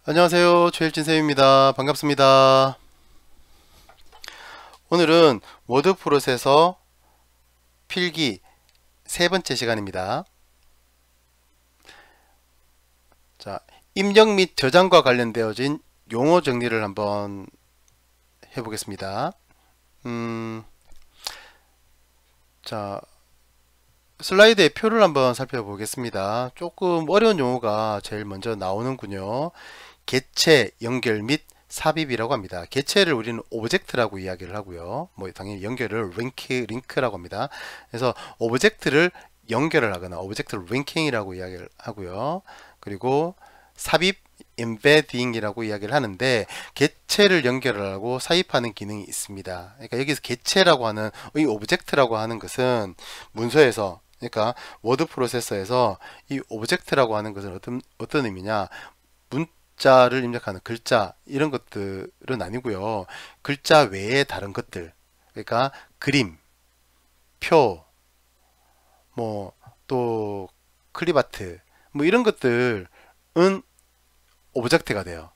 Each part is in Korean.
안녕하세요. 최일진쌤입니다. 반갑습니다. 오늘은 워드 프로세서 필기 세 번째 시간입니다. 자, 입력 및 저장과 관련되어진 용어 정리를 한번 해보겠습니다. 자, 슬라이드의 표를 한번 살펴보겠습니다. 조금 어려운 용어가 제일 먼저 나오는군요. 개체, 연결 및 삽입이라고 합니다. 개체를 우리는 오브젝트라고 이야기를 하고요. 뭐 당연히 연결을 링크라고 합니다. 그래서 오브젝트를 연결을 하거나 오브젝트를 링킹이라고 이야기를 하고요. 그리고 삽입, embedding이라고 이야기를 하는데 개체를 연결하고 삽입하는 기능이 있습니다. 그러니까 여기서 개체라고 하는 이 오브젝트라고 하는 것은 문서에서 그러니까 워드 프로세서에서 이 오브젝트라고 하는 것은 어떤 의미냐, 문자를 입력하는 글자 이런 것들은 아니고요. 글자 외에 다른 것들, 그러니까 그림, 표, 뭐 또 클립아트 뭐 이런 것들은 오브젝트가 돼요.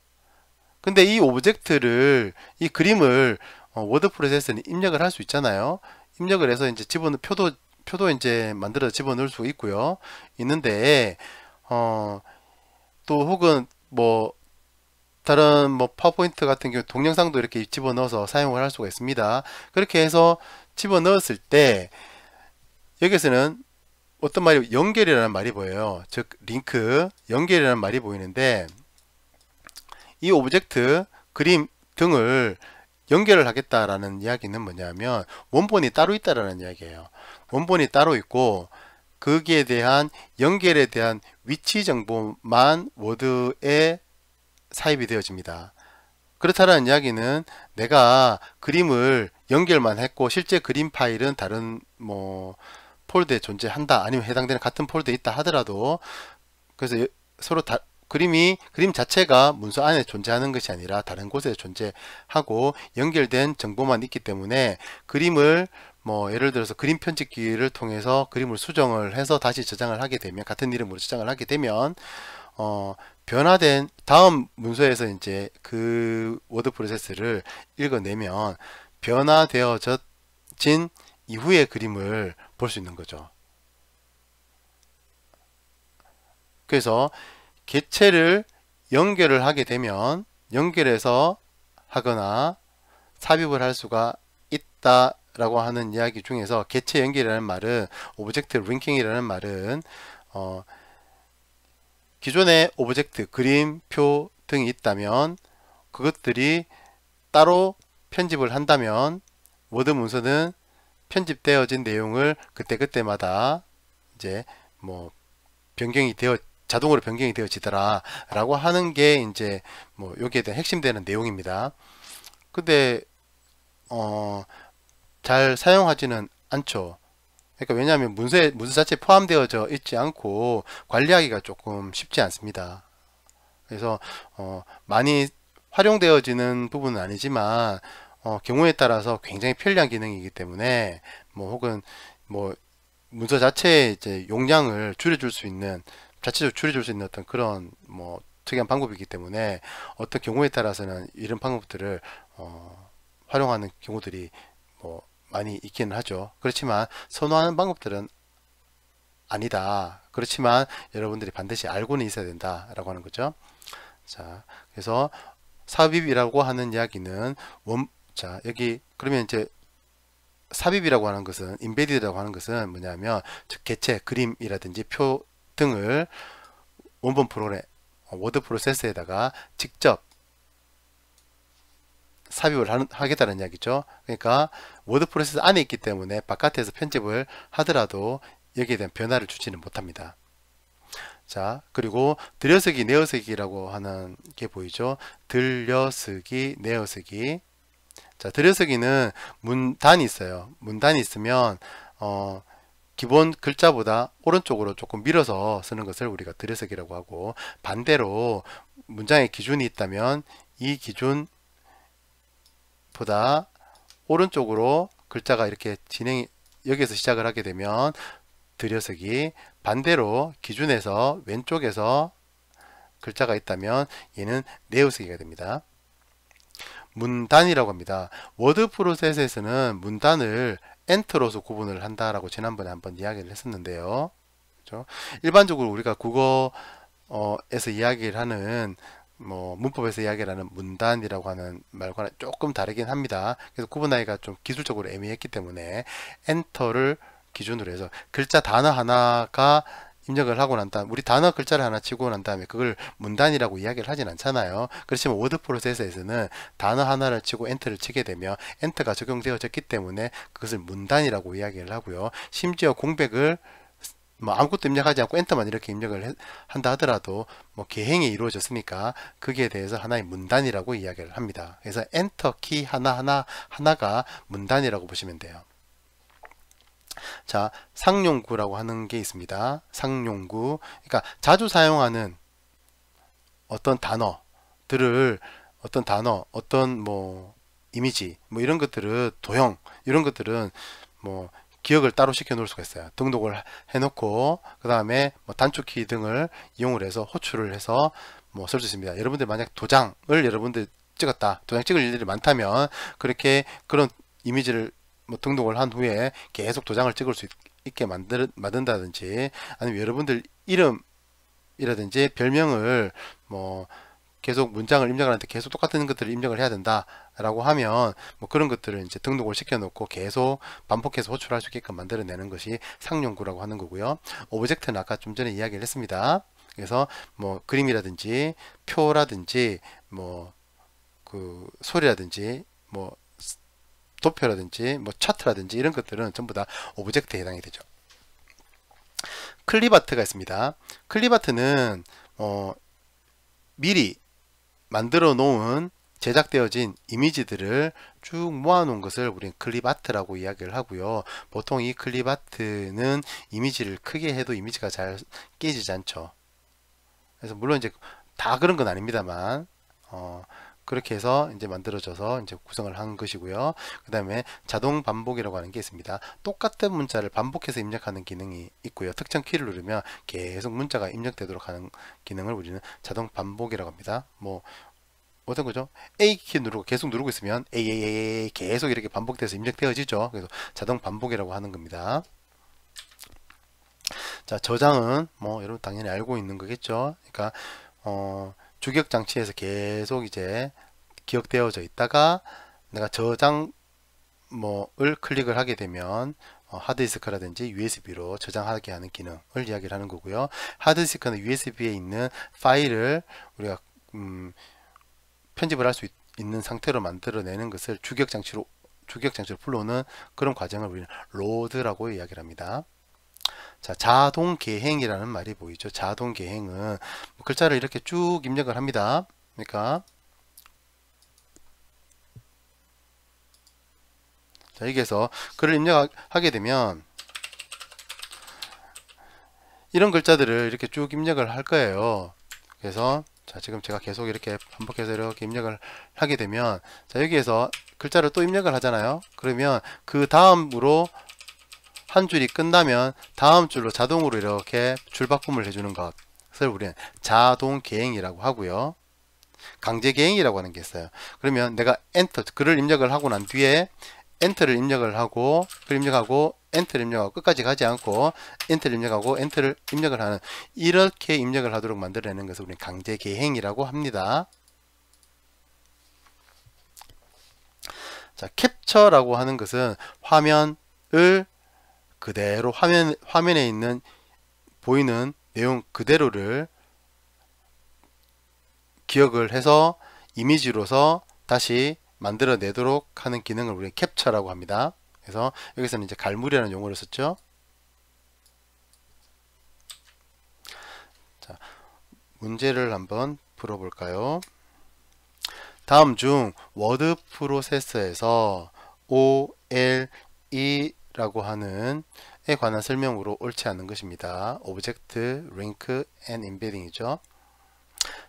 근데 이 오브젝트를 이 그림을 워드 프로세서는 입력을 할 수 있잖아요. 입력을 해서 이제 집어넣 표도 이제 만들어 집어넣을 수 있고요. 있는데 또 혹은 뭐 다른 뭐 파워포인트 같은 경우 동영상도 이렇게 집어넣어서 사용을 할 수가 있습니다. 그렇게 해서 집어넣었을 때 여기서는 어떤 말이 연결이라는 말이 보여요. 즉 링크, 연결이라는 말이 보이는데 이 오브젝트, 그림 등을 연결을 하겠다라는 이야기는 뭐냐면 원본이 따로 있다라는 이야기예요. 원본이 따로 있고 거기에 대한 연결에 대한 위치 정보만 워드에 삽입이 되어집니다. 그렇다는 이야기는 내가 그림을 연결만 했고 실제 그림 파일은 다른 뭐 폴더에 존재한다, 아니면 해당되는 같은 폴더에 있다 하더라도, 그래서 서로 그림 자체가 문서 안에 존재하는 것이 아니라 다른 곳에 존재하고 연결된 정보만 있기 때문에 그림을 뭐 예를 들어서 그림 편집기를 통해서 그림을 수정을 해서 다시 저장을 하게 되면, 같은 이름으로 저장을 하게 되면 변화된 다음 문서에서 이제 그 워드 프로세스를 읽어내면 변화되어진 이후의 그림을 볼 수 있는 거죠. 그래서 개체를 연결을 하게 되면 연결해서 하거나 삽입을 할 수가 있다라고 하는 이야기 중에서 개체 연결이라는 말은, 오브젝트 링킹이라는 말은 기존의 오브젝트, 그림, 표 등이 있다면 그것들이 따로 편집을 한다면 워드 문서는 편집되어진 내용을 그때그때마다 이제 뭐 자동으로 변경이 되어지더라 라고 하는 게 이제 뭐 여기에 대한 핵심되는 내용입니다. 근데 잘 사용하지는 않죠. 그러니까 왜냐하면 문서 자체에 포함되어져 있지 않고 관리하기가 조금 쉽지 않습니다. 그래서 많이 활용되어지는 부분은 아니지만 경우에 따라서 굉장히 편리한 기능이기 때문에 뭐 혹은 뭐 문서 자체의 이제 용량을 줄여줄 수 있는, 자체적으로 줄여줄 수 있는 어떤 그런 뭐 특이한 방법이기 때문에 어떤 경우에 따라서는 이런 방법들을 활용하는 경우들이 뭐 많이 있기는 하죠. 그렇지만 선호하는 방법들은 아니다. 그렇지만 여러분들이 반드시 알고는 있어야 된다라고 하는 거죠. 자, 그래서 삽입이라고 하는 이야기는 자, 여기 그러면 이제 삽입이라고 하는 것은, 인베디드라고 하는 것은 뭐냐면 즉 개체, 그림이라든지 표 등을 원본 프로그램, 워드 프로세서에다가 직접 삽입을 하겠다는 이야기죠. 그러니까 워드 프로세서 안에 있기 때문에 바깥에서 편집을 하더라도 여기에 대한 변화를 주지는 못합니다. 자, 그리고 들여쓰기, 내어쓰기라고 하는 게 보이죠. 들여쓰기, 내어쓰기. 자, 들여쓰기는 문단이 있어요. 문단이 있으면 기본 글자보다 오른쪽으로 조금 밀어서 쓰는 것을 우리가 들여쓰기라고 하고, 반대로 문장의 기준이 있다면 이 기준보다 오른쪽으로 글자가 이렇게 여기에서 시작을 하게 되면 들여쓰기, 반대로 기준에서 왼쪽에서 글자가 있다면 얘는 내어쓰기가 됩니다. 문단이라고 합니다. 워드 프로세스에서는 문단을 엔터로서 구분을 한다라고 지난번에 한번 이야기를 했었는데요. 그렇죠? 일반적으로 우리가 국어에서 이야기를 하는 문법에서 이야기를 하는 문단이라고 하는 말과는 조금 다르긴 합니다. 그래서 구분하기가 좀 기술적으로 애매했기 때문에 엔터를 기준으로 해서 글자 단어 하나가 입력을 하고 난 다음 우리 단어 글자를 하나 치고 난 다음에 그걸 문단이라고 이야기를 하진 않잖아요. 그렇지만 워드 프로세서에서는 단어 하나를 치고 엔터를 치게 되면 엔터가 적용되어졌기 때문에 그것을 문단이라고 이야기를 하고요. 심지어 공백을 아무것도 입력하지 않고 엔터만 이렇게 입력을 한다 하더라도 계행이 이루어졌으니까 거기에 대해서 하나의 문단이라고 이야기를 합니다. 그래서 엔터 키 하나가 문단이라고 보시면 돼요. 자, 상용구라고 하는 게 있습니다. 상용구. 그러니까 자주 사용하는 어떤 단어들을 어떤 이미지, 이런 것들은 도형, 이런 것들은 기억을 따로 시켜 놓을 수가 있어요. 등록을 해 놓고 그 다음에 단축키 등을 이용을 해서 호출을 해서 쓸 수 있습니다. 여러분들 만약 도장을 여러분들 찍었다. 도장 찍을 일들이 많다면 그렇게 그런 이미지를 등록을 한 후에 계속 도장을 찍을 수 있게 만든다든지 아니면 여러분들 이름이라든지 별명을 계속 문장을 입력하는데 계속 똑같은 것들을 입력을 해야 된다 라고 하면 그런 것들을 이제 등록을 시켜 놓고 계속 반복해서 호출할 수 있게끔 만들어내는 것이 상용구라고 하는 거고요. 오브젝트는 아까 좀 전에 이야기를 했습니다. 그래서 그림이라든지 표라든지 그 소리라든지 도표라든지 차트라든지 이런 것들은 전부 다 오브젝트에 해당이 되죠. 클립아트가 있습니다. 클립아트는 미리 만들어 놓은 제작되어진 이미지들을 쭉 모아 놓은 것을 우리는 클립아트라고 이야기를 하고요. 보통 이 클립아트는 이미지를 크게 해도 이미지가 잘 깨지지 않죠. 그래서 물론 이제 다 그런 건 아닙니다만 그렇게 해서 이제 만들어져서 이제 구성을 한 것이고요. 그 다음에 자동 반복이라고 하는 게 있습니다. 똑같은 문자를 반복해서 입력하는 기능이 있고요. 특정 키를 누르면 계속 문자가 입력되도록 하는 기능을 우리는 자동 반복이라고 합니다. 어떤 거죠? A 키 누르고 계속 누르고 있으면 A 계속 이렇게 반복돼서 입력되어지죠. 그래서 자동 반복이라고 하는 겁니다. 자, 저장은 여러분 당연히 알고 있는 거겠죠. 그러니까 주격 장치에서 계속 이제 기억되어져 있다가 내가 저장 을 클릭을 하게 되면 하드디스크라든지 USB로 저장하게 하는 기능을 이야기를 하는 거고요. 하드디스크는 USB에 있는 파일을 우리가 편집을 할 수 있는 상태로 만들어내는 것을 주격 장치로 불러오는 그런 과정을 우리는 로드라고 이야기를 합니다. 자, 자동 개행이라는 말이 보이죠. 자동 개행은 글자를 이렇게 쭉 입력을 합니다. 그러니까 자, 여기에서 글을 입력하게 되면 이런 글자들을 이렇게 쭉 입력을 할 거예요. 그래서 자, 지금 제가 계속 이렇게 반복해서 이렇게 입력을 하게 되면 자, 여기에서 글자를 또 입력을 하잖아요. 그러면 그 다음으로 한 줄이 끝나면 다음 줄로 자동으로 이렇게 줄 바꿈을 해주는 것을 우리는 자동 개행이라고 하고요. 강제 개행이라고 하는 게 있어요. 그러면 내가 엔터 글을 입력을 하고 난 뒤에 엔터를 입력을 하고 글 입력하고 엔터를 입력하고 끝까지 가지 않고 엔터를 입력하고 엔터를 입력을 하는 이렇게 입력을 하도록 만들어내는 것을 우리는 강제 개행이라고 합니다. 자, 캡처라고 하는 것은 화면을 그대로 화면에 있는 보이는 내용 그대로를 기억을 해서 이미지로서 다시 만들어내도록 하는 기능을 우리는 캡처라고 합니다. 그래서 여기서는 이제 갈무리라는 용어를 썼죠. 자, 문제를 한번 풀어볼까요? 다음 중 워드 프로세서에서 OLE라고 하는 에 관한 설명으로 옳지 않은 것입니다. 오브젝트, 링크, 앤 임베딩이죠.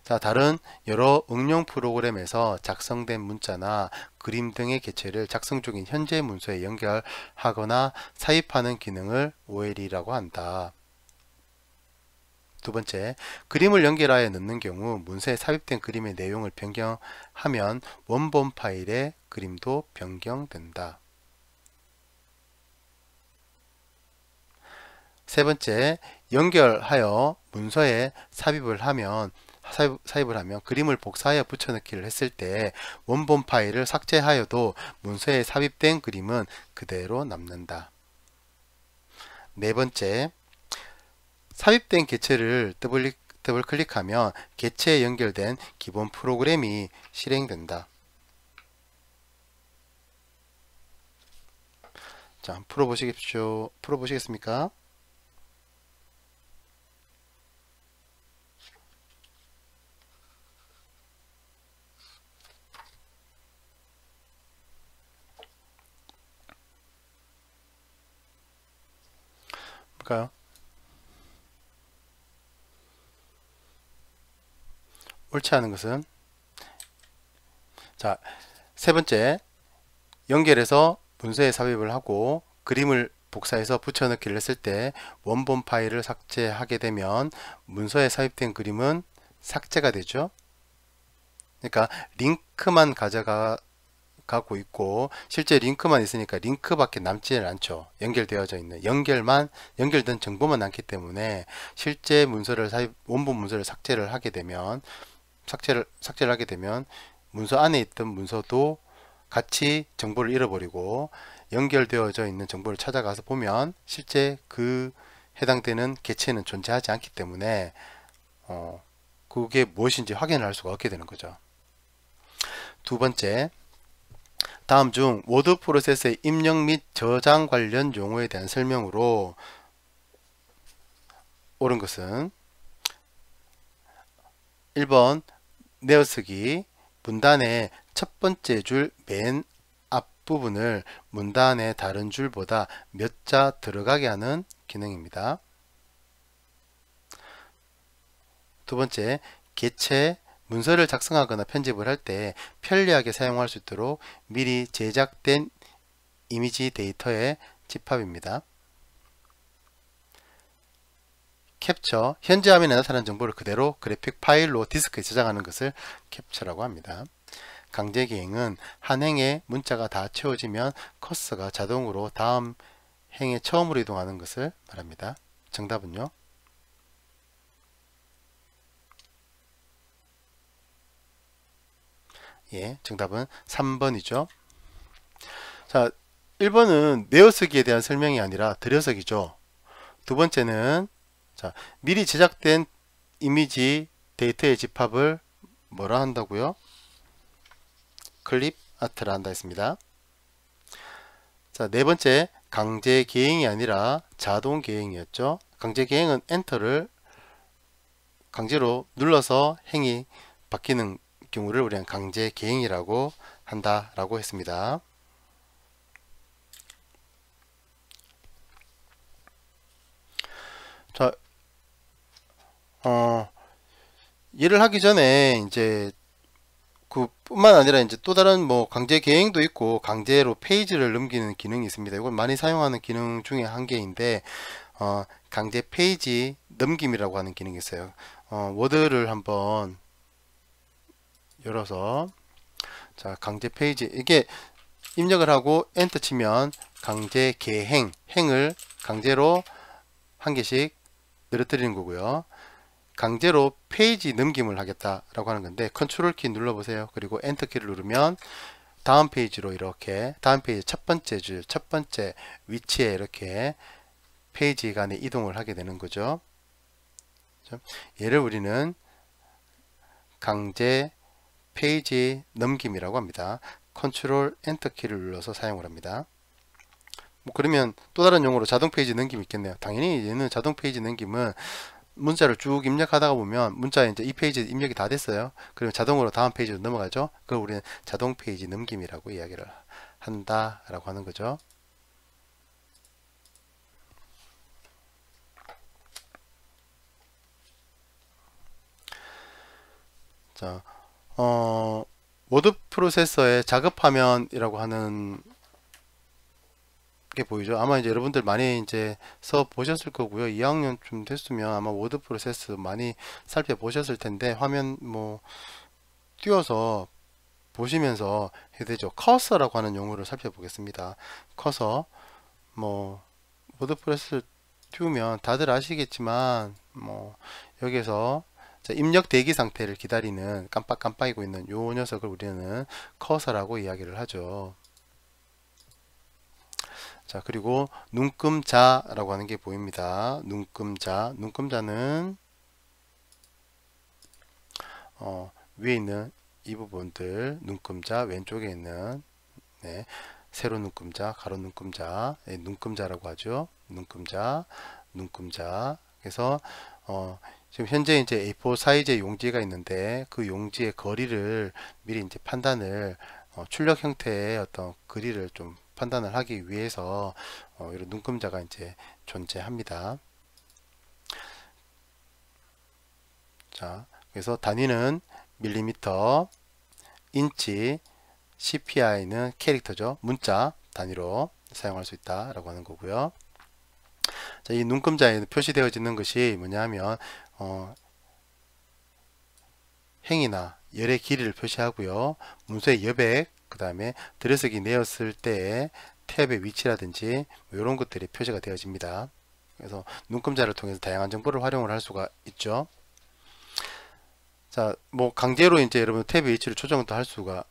자, 다른 여러 응용 프로그램에서 작성된 문자나 그림 등의 개체를 작성 중인 현재 문서에 연결하거나 삽입하는 기능을 OLE라고 한다. 두 번째, 그림을 연결하여 넣는 경우 문서에 삽입된 그림의 내용을 변경하면 원본 파일의 그림도 변경된다. 세 번째, 연결하여 문서에 삽입을 하면 그림을 복사하여 붙여넣기를 했을 때 원본 파일을 삭제하여도 문서에 삽입된 그림은 그대로 남는다. 네 번째, 삽입된 객체를 더블 클릭하면 객체에 연결된 기본 프로그램이 실행된다. 자, 풀어보시겠습니까? 볼까요? 옳지 않은 것은, 자, 세 번째, 연결해서 문서에 삽입을 하고 그림을 복사해서 붙여넣기를 했을 때 원본 파일을 삭제하게 되면 문서에 삽입된 그림은 삭제가 되죠. 그러니까 링크만 가고 있고 실제 링크만 있으니까 링크밖에 남지는 않죠. 연결되어져 있는 연결된 정보만 남기 때문에 실제 원본 문서를 삭제를 하게 되면 문서 안에 있던 문서도 같이 정보를 잃어버리고 연결되어져 있는 정보를 찾아가서 보면 실제 그 해당되는 객체는 존재하지 않기 때문에 그게 무엇인지 확인을 할 수가 없게 되는 거죠. 두 번째, 다음 중 워드 프로세서의 입력 및 저장 관련 용어에 대한 설명으로 옳은 것은 1번 내어쓰기, 문단의 첫 번째 줄 맨 앞부분을 문단의 다른 줄보다 몇 자 들어가게 하는 기능입니다. 두 번째, 객체, 문서를 작성하거나 편집을 할 때 편리하게 사용할 수 있도록 미리 제작된 이미지 데이터의 집합입니다. 캡처, 현재 화면에 나타난 정보를 그대로 그래픽 파일로 디스크에 저장하는 것을 캡처라고 합니다. 강제 기행은 한 행에 문자가 다 채워지면 커서가 자동으로 다음 행에 처음으로 이동하는 것을 말합니다. 정답은요? 예, 정답은 3번이죠. 자, 1번은 내어쓰기에 대한 설명이 아니라 들여쓰기죠. 두 번째는 자, 미리 제작된 이미지 데이터의 집합을 뭐라 한다고요? 클립 아트라 한다 했습니다. 자, 네 번째, 강제 개행이 아니라 자동 개행이었죠. 강제 개행은 엔터를 강제로 눌러서 행이 바뀌는 경우를 우리는 강제 개행이라고 한다라고 했습니다. 자, 얘를 하기 전에 이제 그뿐만 아니라 이제 또 다른 뭐 강제 개행도 있고 강제로 페이지를 넘기는 기능이 있습니다. 이건 많이 사용하는 기능 중에 한 개인데 강제 페이지 넘김이라고 하는 기능이 있어요. 워드를 한번 열어서 자, 강제 페이지 이게 입력을 하고 엔터 치면 강제 개행 행을 강제로 한 개씩 늘어뜨리는 거고요. 강제로 페이지 넘김을 하겠다라고 하는 건데 컨트롤 키 눌러보세요. 그리고 엔터 키를 누르면 다음 페이지로 이렇게 다음 페이지 첫 번째 줄 첫 번째 위치에 이렇게 페이지 간에 이동을 하게 되는 거죠. 얘를 우리는 강제 페이지 넘김이라고 합니다. 컨트롤 엔터 키를 눌러서 사용을 합니다. 뭐 그러면 또 다른 용어로 자동 페이지 넘김이 있겠네요. 당연히 얘는 자동 페이지 넘김은 문자를 쭉 입력하다가 보면 문자에 이제 이 페이지 입력이 다 됐어요. 그러면 자동으로 다음 페이지로 넘어가죠. 그걸 우리는 자동 페이지 넘김이라고 이야기를 한다라고 하는 거죠. 자, 워드 프로세서의 작업 화면이라고 하는 보이죠? 아마 이제 여러분들 많이 이제 써 보셨을 거고요. 2학년쯤 됐으면 아마 워드 프로세스 많이 살펴보셨을 텐데 화면 뭐 띄워서 보시면서 해야 되죠. 커서라고 하는 용어를 살펴보겠습니다. 커서 뭐 워드 프로세스 띄우면 다들 아시겠지만 뭐 여기서 자, 입력 대기 상태를 기다리는 깜빡깜빡이고 있는 요 녀석을 우리는 커서라고 이야기를 하죠. 자, 그리고 눈금자라고 하는 게 보입니다. 눈금자는 위에 있는 이 부분들, 눈금자 왼쪽에 있는 네, 세로 눈금자, 가로 눈금자, 네, 눈금자라고 하죠. 눈금자. 그래서 지금 현재 이제 A4 사이즈의 용지가 있는데 그 용지의 거리를 미리 이제 판단을 출력 형태의 어떤 거리를 좀 판단을 하기 위해서 이런 눈금자가 이제 존재합니다. 자, 그래서 단위는 밀리미터, 인치, CPI는 캐릭터죠. 문자 단위로 사용할 수 있다라고 하는 거고요. 자, 이 눈금자에 표시되어지는 것이 뭐냐면 행이나 열의 길이를 표시하고요. 문서의 여백, 그 다음에 들여서기 내었을 때의 탭의 위치라든지 뭐 이런 것들이 표시가 되어집니다. 그래서 눈금자를 통해서 다양한 정보를 활용을 할 수가 있죠. 자, 뭐 강제로 이제 여러분 탭의 위치를 조정도 할 수가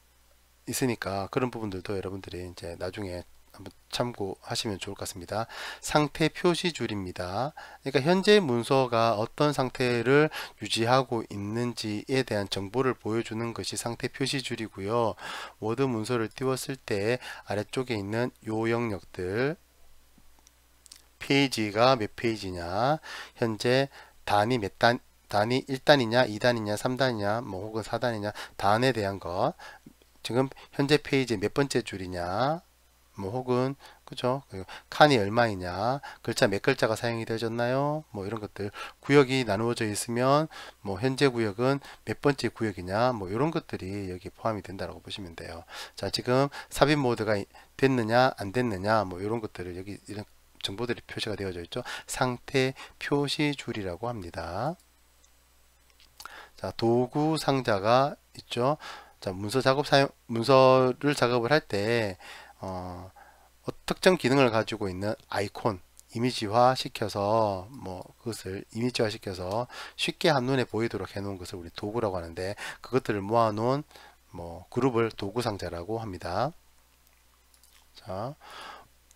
있으니까 그런 부분들도 여러분들이 이제 나중에 한번 참고하시면 좋을 것 같습니다. 상태 표시 줄입니다. 그러니까 현재 문서가 어떤 상태를 유지하고 있는지에 대한 정보를 보여주는 것이 상태 표시 줄이고요. 워드 문서를 띄웠을 때 아래쪽에 있는 요 영역들, 페이지가 몇 페이지냐, 현재 단위 몇 단, 단위 1단이냐, 2단이냐, 3단이냐, 뭐 혹은 4단이냐, 단에 대한 것, 지금 현재 페이지 몇 번째 줄이냐, 뭐 혹은 그죠? 칸이 얼마이냐, 글자 몇 글자가 사용이 되어졌나요? 뭐 이런 것들, 구역이 나누어져 있으면 뭐 현재 구역은 몇 번째 구역이냐, 뭐 이런 것들이 여기 포함이 된다고 보시면 돼요. 자, 지금 삽입 모드가 됐느냐 안 됐느냐, 뭐 이런 것들을 여기 이런 정보들이 표시가 되어져 있죠. 상태 표시 줄이라고 합니다. 자, 도구 상자가 있죠. 자, 문서를 작업을 할 때 특정 기능을 가지고 있는 아이콘 이미지화 시켜서 뭐 그것을 이미지화 시켜서 쉽게 한눈에 보이도록 해 놓은 것을 우리 도구라고 하는데 그것들을 모아 놓은 뭐 그룹을 도구 상자라고 합니다. 자,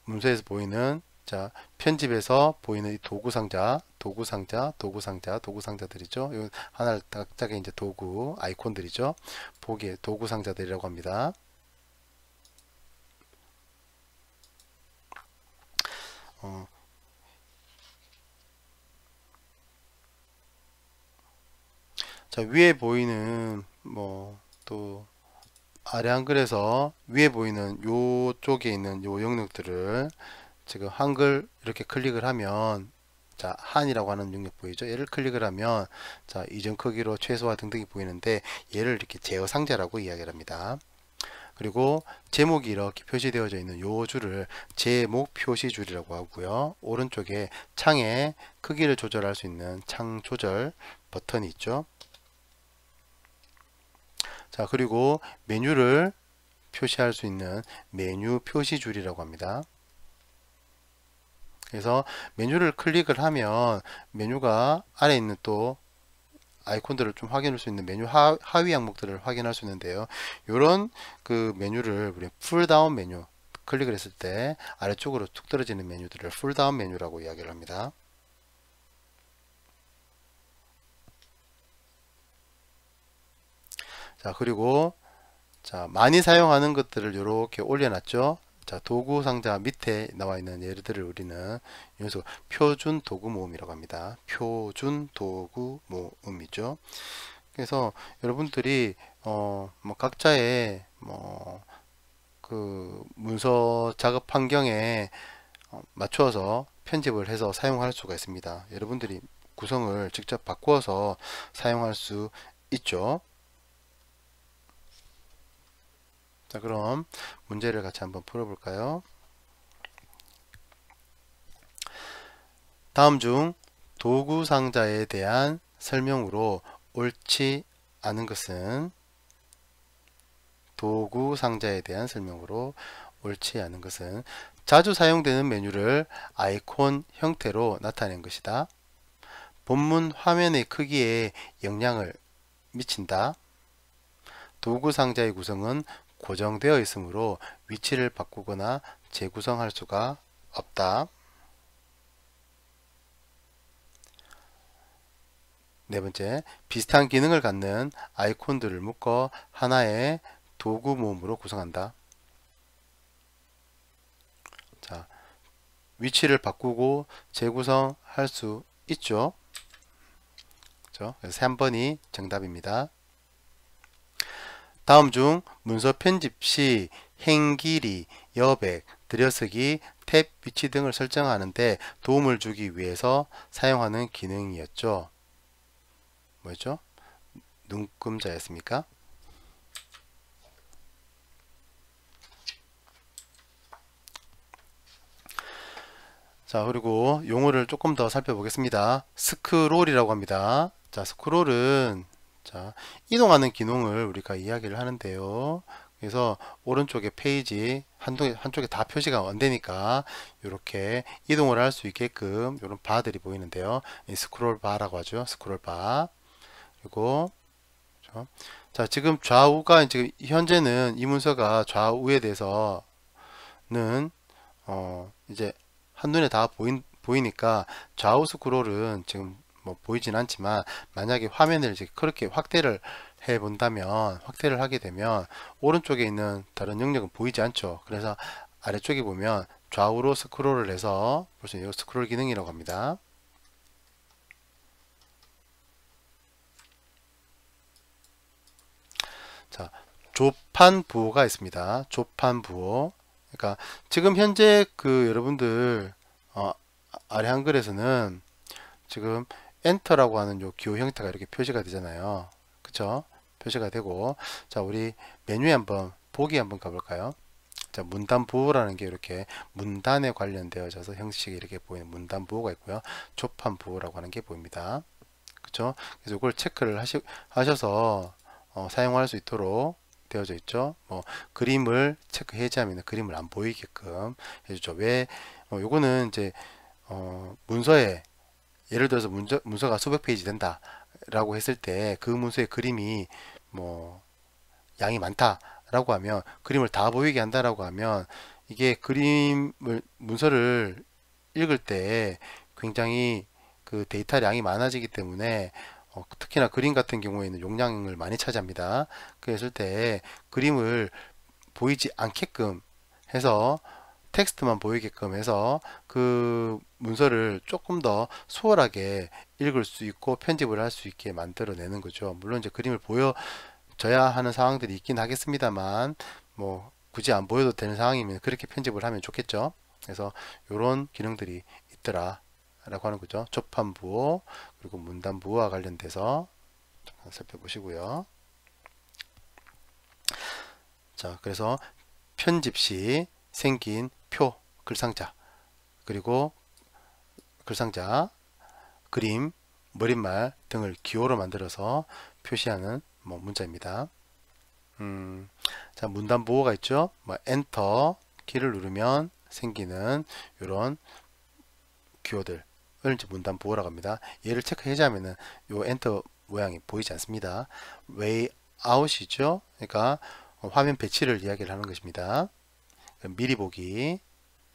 문서에서 보이는 자, 편집에서 보이는 이 도구 상자들이죠. 이 하나를 각각의 이제 도구 아이콘들이죠. 보기에 도구 상자들이라고 합니다. 자, 위에 보이는 뭐 또 아래 한글에서 위에 보이는 요 쪽에 있는 요 영역들을 지금 한글 이렇게 클릭을 하면 자, 한이라고 하는 영역 보이죠? 얘를 클릭을 하면 자, 이전 크기로 최소화 등등이 보이는데 얘를 이렇게 제어 상자라고 이야기를 합니다. 그리고 제목이 이렇게 표시되어져 있는 요 줄을 제목 표시 줄이라고 하고요. 오른쪽에 창의 크기를 조절할 수 있는 창 조절 버튼이 있죠. 자, 그리고 메뉴를 표시할 수 있는 메뉴 표시 줄이라고 합니다. 그래서 메뉴를 클릭을 하면 메뉴가 아래에 있는 또 아이콘들을 좀 확인할 수 있는 메뉴 하위 항목들을 확인할 수 있는데요. 이런 그 메뉴를 우리 풀다운 메뉴 클릭을 했을 때 아래쪽으로 툭 떨어지는 메뉴들을 풀다운 메뉴라고 이야기를 합니다. 자, 그리고 자, 많이 사용하는 것들을 이렇게 올려놨죠. 자, 도구 상자 밑에 나와 있는 예들을 우리는 여기서 표준 도구 모음이라고 합니다. 표준 도구 모음이죠. 그래서 여러분들이 뭐 각자의 뭐 그 문서 작업 환경에 맞추어서 편집을 해서 사용할 수가 있습니다. 여러분들이 구성을 직접 바꾸어서 사용할 수 있죠. 자, 그럼 문제를 같이 한번 풀어볼까요? 다음 중 도구 상자에 대한 설명으로 옳지 않은 것은 도구 상자에 대한 설명으로 옳지 않은 것은 자주 사용되는 메뉴를 아이콘 형태로 나타낸 것이다. 본문 화면의 크기에 영향을 미친다. 도구 상자의 구성은 고정되어 있으므로 위치를 바꾸거나 재구성할 수가 없다. 네 번째, 비슷한 기능을 갖는 아이콘들을 묶어 하나의 도구 모음으로 구성한다. 자, 위치를 바꾸고 재구성할 수 있죠. 그렇죠? 그래서 3번이 정답입니다. 다음 중 문서 편집 시 행길이, 여백, 들여쓰기, 탭 위치 등을 설정하는데 도움을 주기 위해서 사용하는 기능이었죠. 뭐였죠? 눈금자였습니까? 자, 그리고 용어를 조금 더 살펴보겠습니다. 스크롤이라고 합니다. 자, 스크롤은 자, 이동하는 기능을 우리가 이야기를 하는데요. 그래서 오른쪽에 페이지 한쪽에 다 표시가 안 되니까 이렇게 이동을 할 수 있게끔 이런 바들이 보이는데요. 이 스크롤 바라고 하죠. 스크롤 바. 그리고 그렇죠? 자, 지금 좌우가 지금 현재는 이 문서가 좌우에 대해서는 이제 한눈에 다 보이니까 좌우 스크롤은 지금 뭐 보이진 않지만 만약에 화면을 이제 그렇게 확대를 해 본다면 확대를 하게 되면 오른쪽에 있는 다른 영역은 보이지 않죠. 그래서 아래쪽에 보면 좌우로 스크롤을 해서 볼 수 있는 이 스크롤 기능이라고 합니다. 자, 조판 부호가 있습니다. 조판 부호. 그러니까 지금 현재 그 여러분들 아래 한글에서는 지금 엔터라고 하는 요 기호 형태가 이렇게 표시가 되잖아요. 그쵸? 표시가 되고, 자, 우리 메뉴에 한번 보기 한번 가볼까요? 자, 문단 부호라는 게 이렇게 문단에 관련되어져서 형식이 이렇게 보이는 문단 부호가 있고요. 조판 부호라고 하는 게 보입니다. 그쵸? 그래서 이걸 체크를 하셔서 사용할 수 있도록 되어져 있죠. 뭐 그림을 체크 해제하면 그림을 안 보이게끔 해주죠. 왜? 요거는 이제 문서에 예를 들어서 문서가 수백 페이지 된다 라고 했을 때 그 문서의 그림이 뭐 양이 많다 라고 하면 그림을 다 보이게 한다라고 하면 이게 문서를 읽을 때 굉장히 그 데이터 양이 많아지기 때문에 특히나 그림 같은 경우에는 용량을 많이 차지합니다. 그랬을 때 그림을 보이지 않게끔 해서 텍스트만 보이게끔 해서 그 문서를 조금 더 수월하게 읽을 수 있고 편집을 할 수 있게 만들어내는 거죠. 물론 이제 그림을 보여줘야 하는 상황들이 있긴 하겠습니다만 뭐 굳이 안 보여도 되는 상황이면 그렇게 편집을 하면 좋겠죠. 그래서 이런 기능들이 있더라 라고 하는 거죠. 조판부호 그리고 문단부호와 관련돼서 잠깐 살펴보시고요. 자, 그래서 편집 시 생긴 표, 글상자, 그리고 글상자, 그림, 머릿말 등을 기호로 만들어서 표시하는 뭐 문자입니다. 자, 문단 보호가 있죠. 뭐 엔터 키를 누르면 생기는 이런 기호들을 이제 문단 보호라고 합니다. 얘를 체크 해제하면은 요 엔터 모양이 보이지 않습니다. 웨이 아웃이죠. 그러니까 화면 배치를 이야기를 하는 것입니다. 미리 보기라고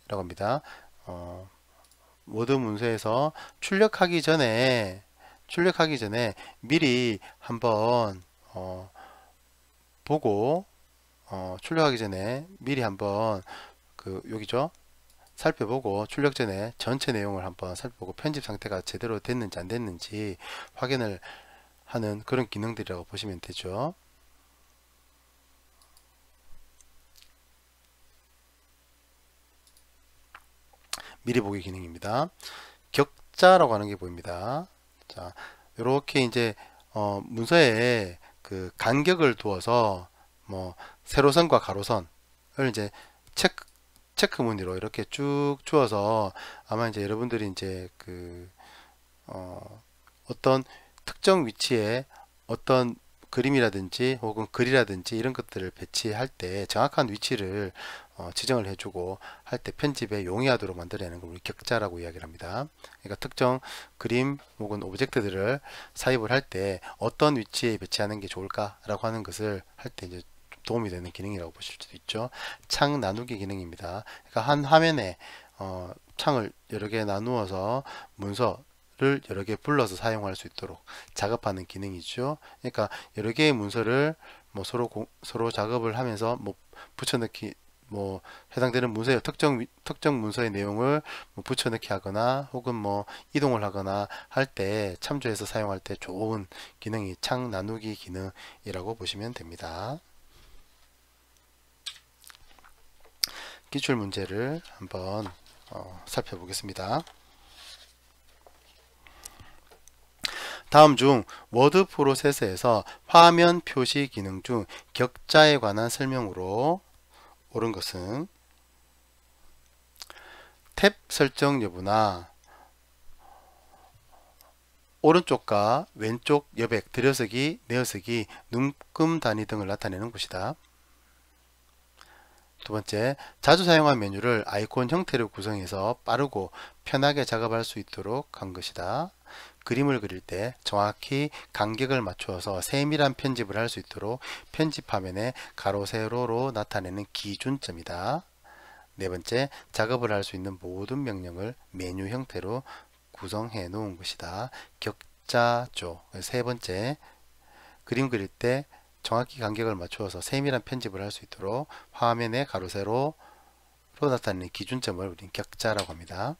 합니다. 워드 문서에서 출력하기 전에 미리 한번 보고 출력하기 전에 미리 한번 그 여기죠. 살펴보고 출력 전에 전체 내용을 한번 살펴보고 편집 상태가 제대로 됐는지 안 됐는지 확인을 하는 그런 기능들이라고 보시면 되죠. 미리 보기 기능입니다. 격자라고 하는 게 보입니다. 자, 이렇게 이제 문서에 그 간격을 두어서 뭐 세로선과 가로선을 이제 체크 체크 무늬로 이렇게 쭉 주어서 아마 이제 여러분들이 이제 어떤 특정 위치에 어떤 그림이라든지 혹은 글이라든지 이런 것들을 배치할 때 정확한 위치를 지정을 해주고 할 때 편집에 용이하도록 만들어내는 걸 우리 격자라고 이야기를 합니다. 그러니까 특정 그림 혹은 오브젝트들을 삽입을 할 때 어떤 위치에 배치하는 게 좋을까라고 하는 것을 할 때 이제 도움이 되는 기능이라고 보실 수도 있죠. 창 나누기 기능입니다. 그러니까 한 화면에 창을 여러 개 나누어서 문서를 여러 개 불러서 사용할 수 있도록 작업하는 기능이죠. 그러니까 여러 개의 문서를 뭐 서로 작업을 하면서 뭐 붙여넣기 뭐 해당되는 문서의 특정 문서의 내용을 뭐 붙여넣기 하거나 혹은 뭐 이동을 하거나 할 때 참조해서 사용할 때 좋은 기능이 창 나누기 기능이라고 보시면 됩니다. 기출 문제를 한번 살펴보겠습니다. 다음 중 워드 프로세서에서 화면 표시 기능 중 격자에 관한 설명으로 옳은 것은 탭 설정 여부나 오른쪽과 왼쪽 여백, 들여서기, 내어서기, 눈금 단위 등을 나타내는 것이다. 두 번째, 자주 사용한 메뉴를 아이콘 형태로 구성해서 빠르고 편하게 작업할 수 있도록 한 것이다. 그림을 그릴 때 정확히 간격을 맞추어서 세밀한 편집을 할 수 있도록 편집 화면에 가로 세로로 나타내는 기준점이다. 네 번째, 작업을 할 수 있는 모든 명령을 메뉴 형태로 구성해 놓은 것이다. 격자조. 세 번째, 그림 그릴 때 정확히 간격을 맞추어서 세밀한 편집을 할 수 있도록 화면에 가로 세로로 나타내는 기준점을 우리는 격자라고 합니다.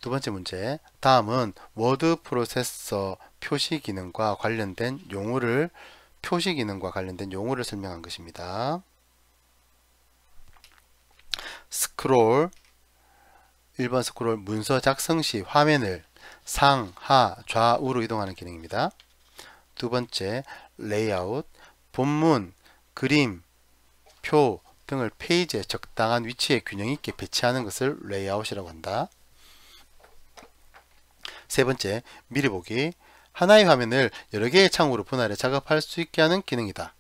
두 번째 문제, 다음은 워드 프로세서 표시 기능과 관련된 용어를 설명한 것입니다. 스크롤, 1번 스크롤, 문서 작성 시 화면을 상, 하, 좌우로 이동하는 기능입니다. 두 번째, 레이아웃, 본문, 그림, 표 등을 페이지에 적당한 위치에 균형 있게 배치하는 것을 레이아웃이라고 한다. 세 번째, 미리 보기, 하나의 화면을 여러 개의 창으로 분할해 작업할 수 있게 하는 기능이다.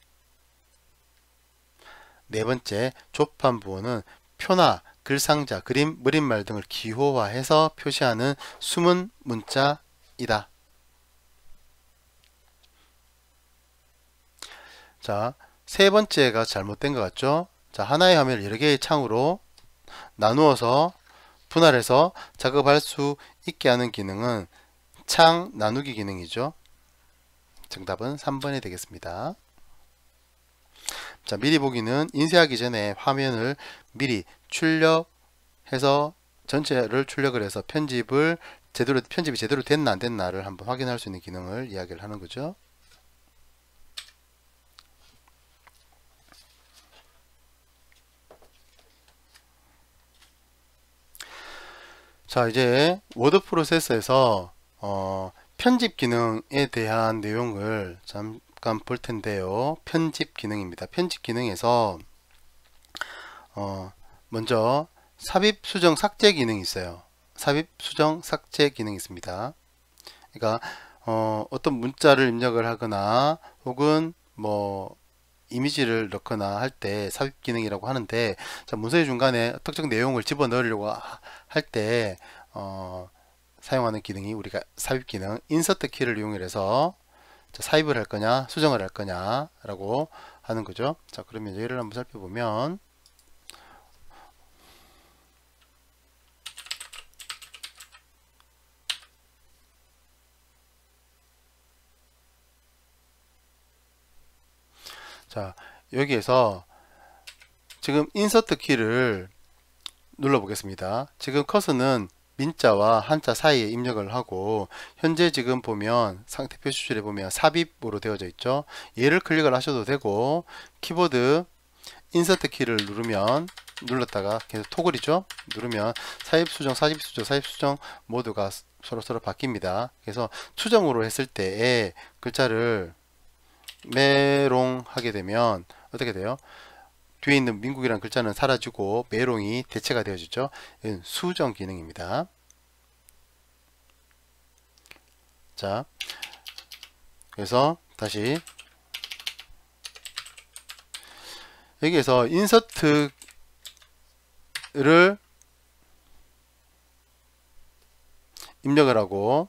네 번째, 조판 부호는 표나 글상자, 그림, 무림말 등을 기호화해서 표시하는 숨은 문자이다. 자, 세 번째가 잘못된 것 같죠? 자, 하나의 화면을 여러 개의 창으로 나누어서 분할해서 작업할 수 있게 하는 기능은 창 나누기 기능이죠. 정답은 3번이 되겠습니다. 자, 미리 보기는 인쇄하기 전에 화면을 미리 출력해서 전체를 출력을 해서 편집이 제대로 됐나 안 됐나를 한번 확인할 수 있는 기능을 이야기를 하는 거죠. 자, 이제 워드 프로세서에서 편집 기능에 대한 내용을 잠깐 볼 텐데요. 편집 기능입니다. 편집 기능에서 먼저 삽입, 수정, 삭제 기능이 있어요. 삽입, 수정, 삭제 기능이 있습니다. 그러니까 어떤 문자를 입력을 하거나 혹은 뭐 이미지를 넣거나 할 때 삽입 기능이라고 하는데, 자, 문서의 중간에 특정 내용을 집어넣으려고 할 때 사용하는 기능이 우리가 삽입 기능, 인서트 키를 이용해서 삽입을 할 거냐 수정을 할 거냐 라고 하는 거죠. 자, 그러면 예를 한번 살펴보면, 자, 여기에서 지금 인서트 키를 눌러 보겠습니다. 지금 커서는 민자와 한자 사이에 입력을 하고, 현재 지금 보면 상태 표시줄에 보면 삽입으로 되어져 있죠. 얘를 클릭을 하셔도 되고, 키보드 인서트 키를 눌렀다가 계속 토글이죠. 누르면 삽입 수정, 삽입 수정, 삽입 수정 모두가 서로 바뀝니다. 그래서 수정으로 했을 때에 글자를 메롱 하게 되면 어떻게 돼요? 뒤에 있는 민국이라는 글자는 사라지고 메롱이 대체가 되어지죠. 이건 수정 기능입니다. 자, 그래서 다시 여기에서 인서트를 입력을 하고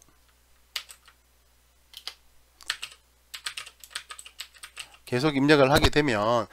계속 입력을 하게 되면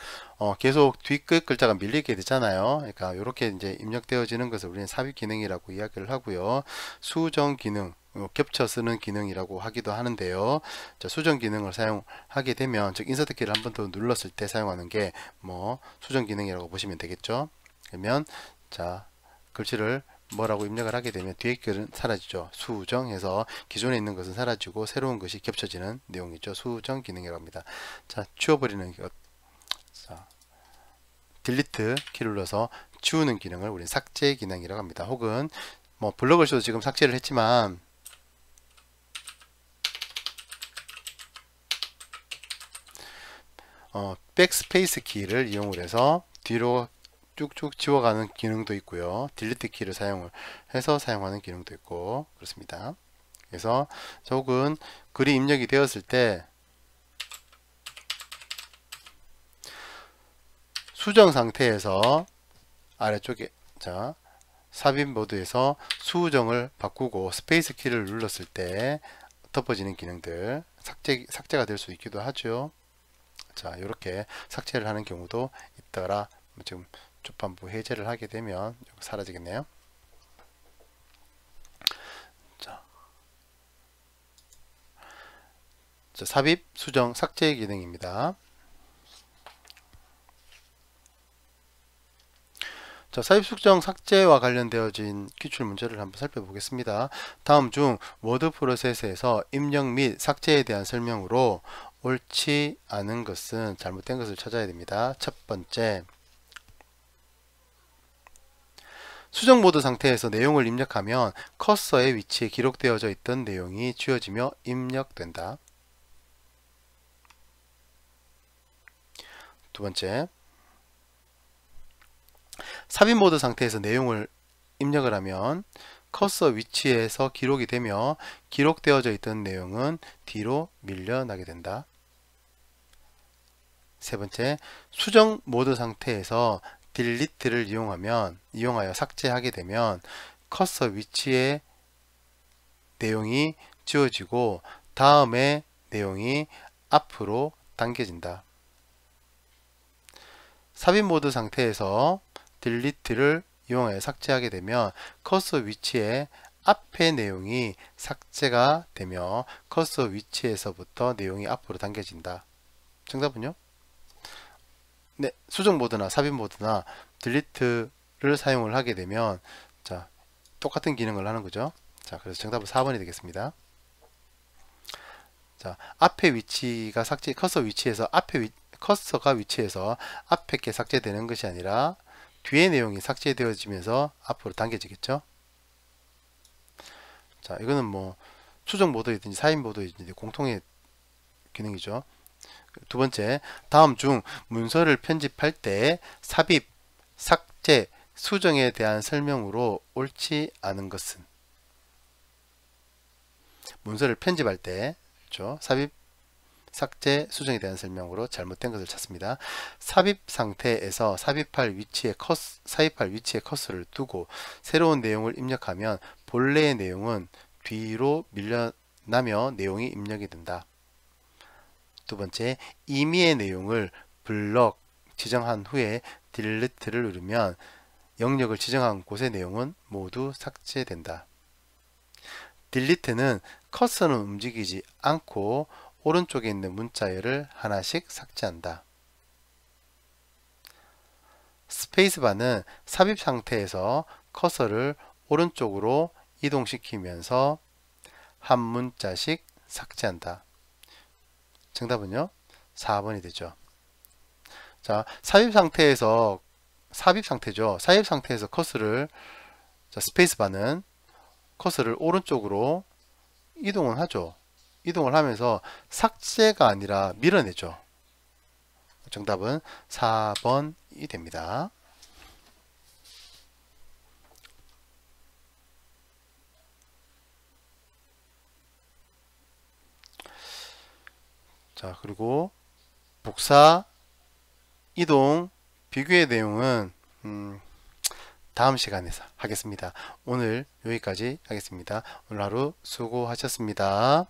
계속 뒷끝 글자가 밀리게 되잖아요. 그러니까 이렇게 이제 입력되어지는 것을 우리는 삽입 기능이라고 이야기를 하고요. 수정 기능, 겹쳐 쓰는 기능이라고 하기도 하는데요. 자, 수정 기능을 사용하게 되면, 즉 인서트 키를 한 번 더 눌렀을 때 사용하는 게 뭐 수정 기능이라고 보시면 되겠죠. 그러면 자, 글씨를 뭐라고 입력을 하게 되면 뒤에 글은 사라지죠. 수정해서 기존에 있는 것은 사라지고 새로운 것이 겹쳐지는 내용이죠. 수정 기능이라고 합니다. 자, 지워버리는 것. 자, 딜리트 키를 눌러서 지우는 기능을 우리는 삭제 기능이라고 합니다. 혹은 뭐 블럭을 써도 지금 삭제를 했지만 백스페이스 키를 이용을 해서 뒤로 쭉쭉 지워가는 기능도 있고요. 딜리트 키를 사용을 해서 사용하는 기능도 있고 그렇습니다. 그래서 혹은 글이 입력이 되었을 때 수정 상태에서 아래쪽에 자 삽입 모드에서 수정을 바꾸고 스페이스 키를 눌렀을 때 덮어지는 기능들 삭제가 될 수 있기도 하죠. 자, 이렇게 삭제를 하는 경우도 있더라. 지금 조판부 해제를 하게 되면 사라지겠네요. 자, 삽입, 수정, 삭제 기능입니다. 자, 삽입, 수정, 삭제와 관련되어진 기출 문제를 한번 살펴보겠습니다. 다음 중 워드 프로세스에서 입력 및 삭제에 대한 설명으로 옳지 않은 것은 잘못된 것을 찾아야 됩니다. 첫 번째, 수정 모드 상태에서 내용을 입력하면 커서의 위치에 기록되어져 있던 내용이 지워지며 입력된다. 두 번째, 삽입 모드 상태에서 내용을 입력을 하면 커서 위치에서 기록이 되며 기록되어져 있던 내용은 뒤로 밀려나게 된다. 세 번째, 수정 모드 상태에서 딜리트를 이용하여 삭제하게 되면 커서 위치의 내용이 지워지고 다음에 내용이 앞으로 당겨진다. 삽입 모드 상태에서 딜리트를 이용하여 삭제하게 되면 커서 위치에 앞의 내용이 삭제가 되며 커서 위치에서부터 내용이 앞으로 당겨진다. 정답은요? 네, 수정 모드나 삽입 모드나 딜리트를 사용을 하게 되면 자, 똑같은 기능을 하는 거죠. 자, 그래서 정답은 4번이 되겠습니다. 자, 앞의 위치가 커서가 위치에서 앞에 게 삭제되는 것이 아니라 뒤의 내용이 삭제되어지면서 앞으로 당겨지겠죠. 자, 이거는 뭐 수정 모드이든지 삽입 모드이든지 공통의 기능이죠. 두 번째, 다음 중 문서를 편집할 때 삽입, 삭제, 수정에 대한 설명으로 옳지 않은 것은? 문서를 편집할 때 그렇죠? 삽입, 삭제, 수정에 대한 설명으로 잘못된 것을 찾습니다. 삽입 상태에서 삽입할 위치에 커서를 두고 새로운 내용을 입력하면 본래의 내용은 뒤로 밀려나며 내용이 입력이 된다. 두 번째, 임의의 내용을 블럭 지정한 후에 딜리트를 누르면 영역을 지정한 곳의 내용은 모두 삭제된다. 딜리트는 커서는 움직이지 않고 오른쪽에 있는 문자열을 하나씩 삭제한다. 스페이스바는 삽입 상태에서 커서를 오른쪽으로 이동시키면서 한 문자씩 삭제한다. 정답은요? 4번이 되죠. 자, 삽입 상태죠. 삽입 상태에서 커서를 스페이스바는 커서를 오른쪽으로 이동을 하죠. 이동을 하면서 삭제가 아니라 밀어내죠. 정답은 4번이 됩니다. 자, 그리고 복사, 이동, 비교의 내용은 다음 시간에서 하겠습니다. 오늘 여기까지 하겠습니다. 오늘 하루 수고하셨습니다.